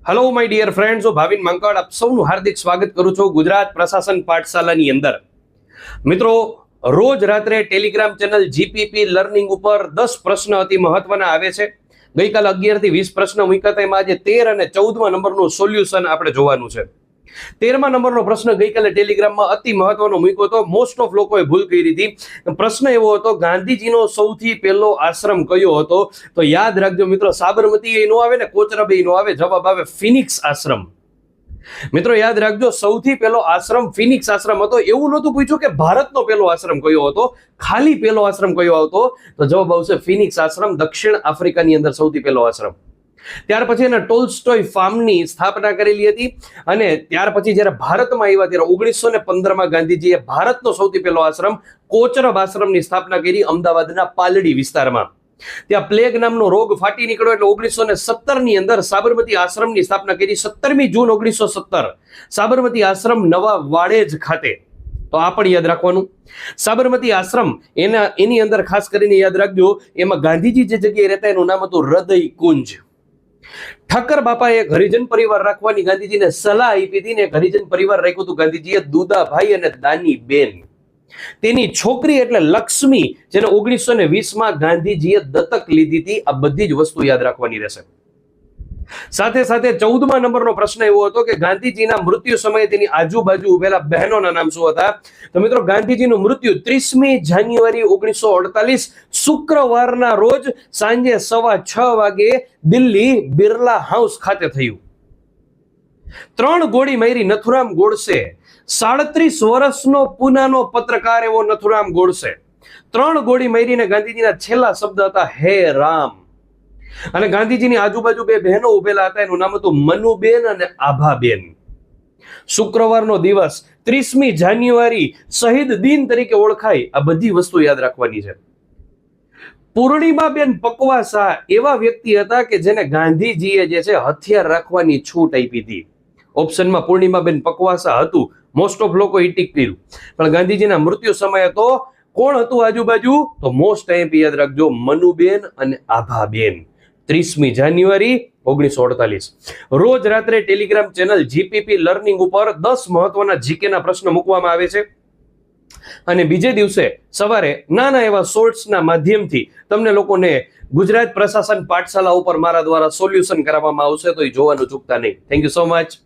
Hello my dear friends, હું ભાવિન માંકડ આપ સૌનું હાર્દિક સ્વાગત કરું છું ગુજરાત પ્રશાસન પાઠશાલાની અંદર. મિત્રો, રોજ રાત્રે ટેલિગ્રામ ચેનલ જીપીપી લર્નિંગ ઉપર 10 પ્રશ્ન અતિ મહત્વના આવે છે. ગઈકાલે 11 થી 20 પ્રશ્ન મૂક્યા હતા, એમાં આજે 13 અને 14મા નંબરનું સોલ્યુશન આપણે જોવાનું છે. 13મા નંબરનો પ્રશ્ન ગઈકાલે ટેલિગ્રામમાં અતિ મહત્વનો મૂક્યો હતો. મોસ્ટ ઓફ લોકોએ ભૂલ કરી હતી. પ્રશ્ન એવો હતો, ગાંધીજીનો સૌથી પહેલો આશ્રમ કયો હતો? તો યાદ રાખજો મિત્રો, સાબરમતી એ નો આવે ને કોચરબે નો આવે, જવાબ આવે ફિનિક્સ આશ્રમ. મિત્રો યાદ રાખજો, સૌથી પહેલો આશ્રમ ફિનિક્સ આશ્રમ હતો. એવું નહોતું પૂછ્યું કે ભારતનો પહેલો આશ્રમ કયો હતો, ખાલી પહેલો આશ્રમ કયો હતો, તો જવાબ આવશે ફિનિક્સ આશ્રમ, દક્ષિણ આફ્રિકાની અંદર સૌથી પહેલો આશ્રમ. ત્યાર પછી એને ટોલ્સ્ટોય ફાર્મની સ્થાપના કરેલી હતી, અને ત્યાર પછી જ્યારે ભારતમાં આવ્યા ત્યારે 1915માં ગાંધીજીએ ભારતનો સૌથી પહેલો આશ્રમ કોચરબ આશ્રમની સ્થાપના કરી, અમદાવાદના પાલડી વિસ્તારમાં. ત્યાં પ્લેગ નામનો રોગ ફાટી નીકળ્યો એટલે 1917ની અંદર સાબરમતી આશ્રમની સ્થાપના કરી. 17મી જૂન 1917 સાબરમતી આશ્રમ નવા વાડેજ ખાતે. તો આ પણ યાદ રાખવાનું. સાબરમતી આશ્રમ એની અંદર ખાસ કરીને યાદ રાખજો, એમાં ગાંધીજી જે જગ્યાએ રહેતા એનું નામ હતું હૃદય કુંજ. ઠક્કર બાપાએ એક હરિજન પરિવાર રાખવાની ગાંધીજીને સલાહ આપી હતી, ને એક હરિજન પરિવાર રાખ્યું હતું ગાંધીજીએ, દુદાભાઈ અને દાની બેન. તેની છોકરી એટલે લક્ષ્મી, જેને 1920માં ગાંધીજીએ દત્તક લીધી હતી. આ બધી જ વસ્તુ યાદ રાખવાની રહેશે. સાથે સાથે 14મા નંબરનો પ્રશ્ન એવો હતો કે ગાંધીજીના મૃત્યુ સમયે તેની આજુબાજુ ઉભેલા બહેનોના નામ શું હતા? તો મિત્રો, ગાંધીજીનું મૃત્યુ 30મી જાન્યુઆરી 1948 શુક્રવારના રોજ સાંજે 6:15 વાગે દિલ્હી બિરલા હાઉસ ખાતે થયું. 3 ગોળી મારી નથુરામ ગોડસે, 37 વર્ષનો પૂનાનો પત્રકાર એવો નથુરામ ગોડસે. 3 ગોળી મારીને ગાંધીજીના છેલ્લા શબ્દ હતા હે રામ. અને ગાંધીજીની આજુબાજુ 2 બહેનો ઉભેલા હતા, એનું નામ હતું મનુબેન અને આભાબેન. શુક્રવારનો દિવસ 30મી જાન્યુઆરી શહીદ દિન તરીકે ઓળખાય. આ બધી વસ્તુ યાદ રાખવાની છે. પૂર્ણિમાબેન પકવાસા એવા વ્યક્તિ હતા કે જેને ગાંધીજીએ જે છે હથિયાર રાખવાની છૂટ આપી હતી. ઓપ્શનમાં પૂર્ણિમાબેન પકવાસા હતું. મોસ્ટ ઓફ લોકો ટીક કર્યું, પણ ગાંધીજીના મૃત્યુ સમયે તો કોણ હતું આજુબાજુ? તો મોસ્ટ ટાઈમ યાદ રાખજો, મનુબેન અને આભાબેન. 30મી જાન્યુઆરી 1948 રોજ રાત્રે ટેલિગ્રામ ચેનલ જીપીપી લર્નિંગ ઉપર 10 મહત્વના જીકેના પ્રશ્ન મૂકવામાં આવે છે, અને બીજે દિવસે સવારે નાના એવા શોર્ટ્સના માધ્યમથી તમને લોકોને ગુજરાત પ્રશાસન પાઠશાલા ઉપર મારા દ્વારા સોલ્યુશન કરવામાં આવશે, તો એ જોવાનું ચૂકતા નહીં. Thank you so much.